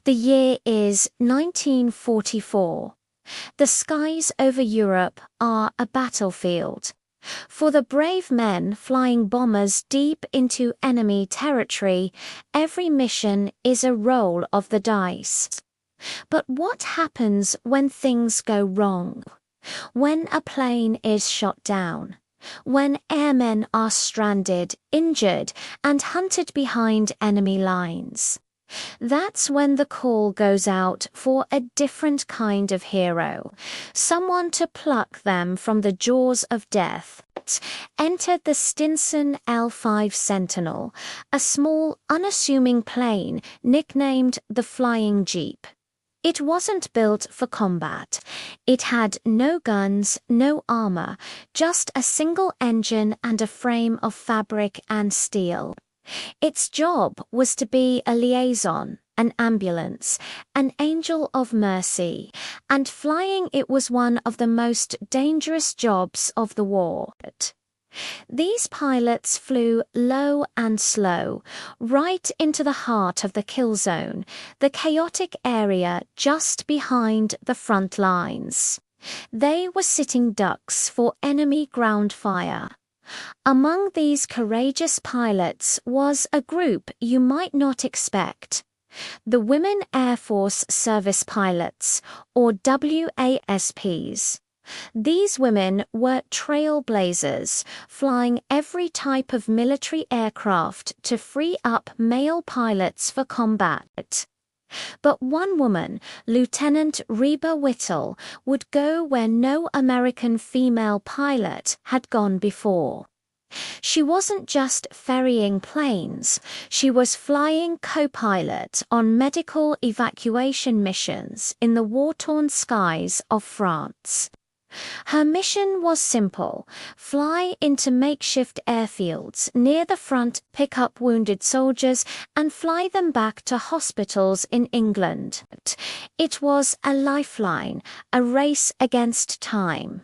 The year is 1944. The skies over Europe are a battlefield. For the brave men flying bombers deep into enemy territory, every mission is a roll of the dice. But what happens when things go wrong? When a plane is shot down? When airmen are stranded, injured, and hunted behind enemy lines? That's when the call goes out for a different kind of hero, someone to pluck them from the jaws of death. Entered the Stinson L-5 Sentinel, a small, unassuming plane nicknamed the Flying Jeep. It wasn't built for combat. It had no guns, no armor, just a single engine and a frame of fabric and steel. Its job was to be a liaison, an ambulance, an angel of mercy, and flying it was one of the most dangerous jobs of the war. These pilots flew low and slow, right into the heart of the kill zone, the chaotic area just behind the front lines. They were sitting ducks for enemy ground fire. Among these courageous pilots was a group you might not expect. The Women Air Force Service Pilots, or WASPs. These women were trailblazers, flying every type of military aircraft to free up male pilots for combat. But one woman, Lieutenant Reba Whittle, would go where no American female pilot had gone before. She wasn't just ferrying planes, she was flying co-pilot on medical evacuation missions in the war-torn skies of France. Her mission was simple: fly into makeshift airfields near the front, pick up wounded soldiers, and fly them back to hospitals in England. It was a lifeline, a race against time.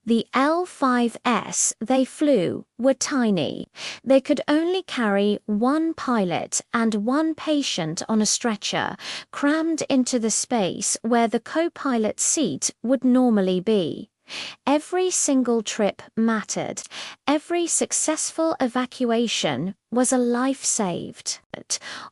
The L-5S they flew were tiny. They could only carry one pilot and one patient on a stretcher, crammed into the space where the co-pilot's seat would normally be. Every single trip mattered. Every successful evacuation was a life saved.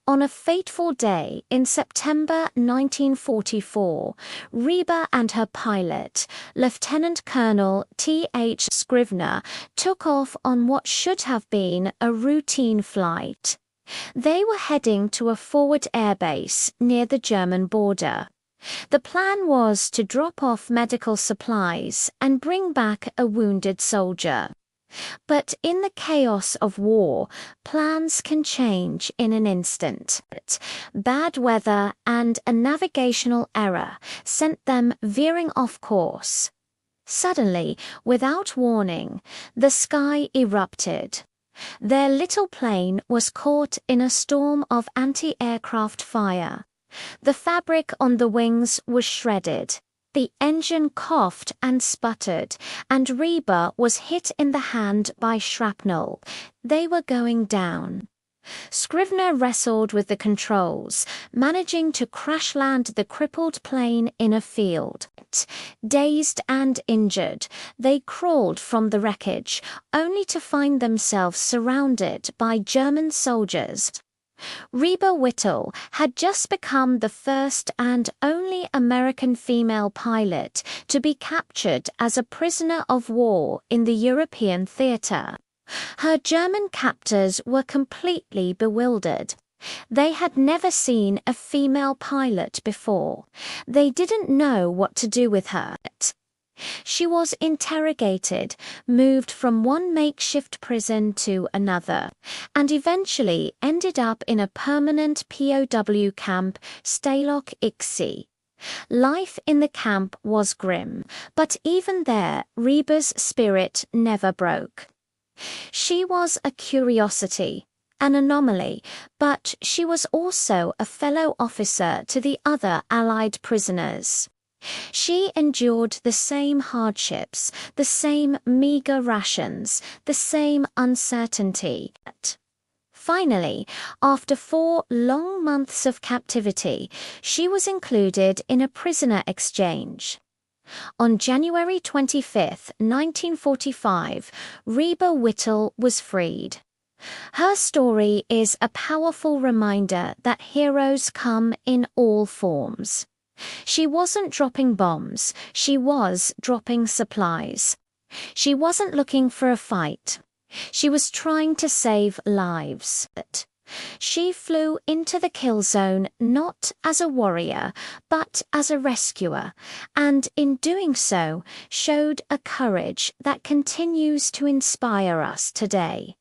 On a fateful day in September 1944, Reba and her pilot, Lieutenant Colonel T.H. Scrivener, took off on what should have been a routine flight. They were heading to a forward airbase near the German border. The plan was to drop off medical supplies and bring back a wounded soldier. But in the chaos of war, plans can change in an instant. Bad weather and a navigational error sent them veering off course. Suddenly, without warning, the sky erupted. Their little plane was caught in a storm of anti-aircraft fire. The fabric on the wings was shredded. The engine coughed and sputtered, and Reba was hit in the hand by shrapnel. They were going down. Scrivener wrestled with the controls, managing to crash-land the crippled plane in a field. Dazed and injured, they crawled from the wreckage, only to find themselves surrounded by German soldiers. Reba Whittle had just become the first and only American female pilot to be captured as a prisoner of war in the European theater. Her German captors were completely bewildered. They had never seen a female pilot before. They didn't know what to do with her. She was interrogated, moved from one makeshift prison to another, and eventually ended up in a permanent POW camp, Stalag IX. Life in the camp was grim, but even there, Reba's spirit never broke. She was a curiosity, an anomaly, but she was also a fellow officer to the other Allied prisoners. She endured the same hardships, the same meager rations, the same uncertainty. Finally, after 4 long months of captivity, she was included in a prisoner exchange. On January 25, 1945, Reba Whittle was freed. Her story is a powerful reminder that heroes come in all forms. She wasn't dropping bombs, she was dropping supplies. She wasn't looking for a fight. She was trying to save lives. She flew into the kill zone not as a warrior, but as a rescuer, and in doing so, showed a courage that continues to inspire us today.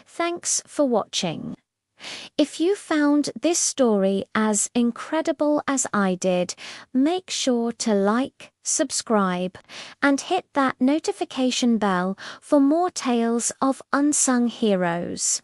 Thanks for watching. If you found this story as incredible as I did, make sure to like, subscribe, and hit that notification bell for more tales of unsung heroes.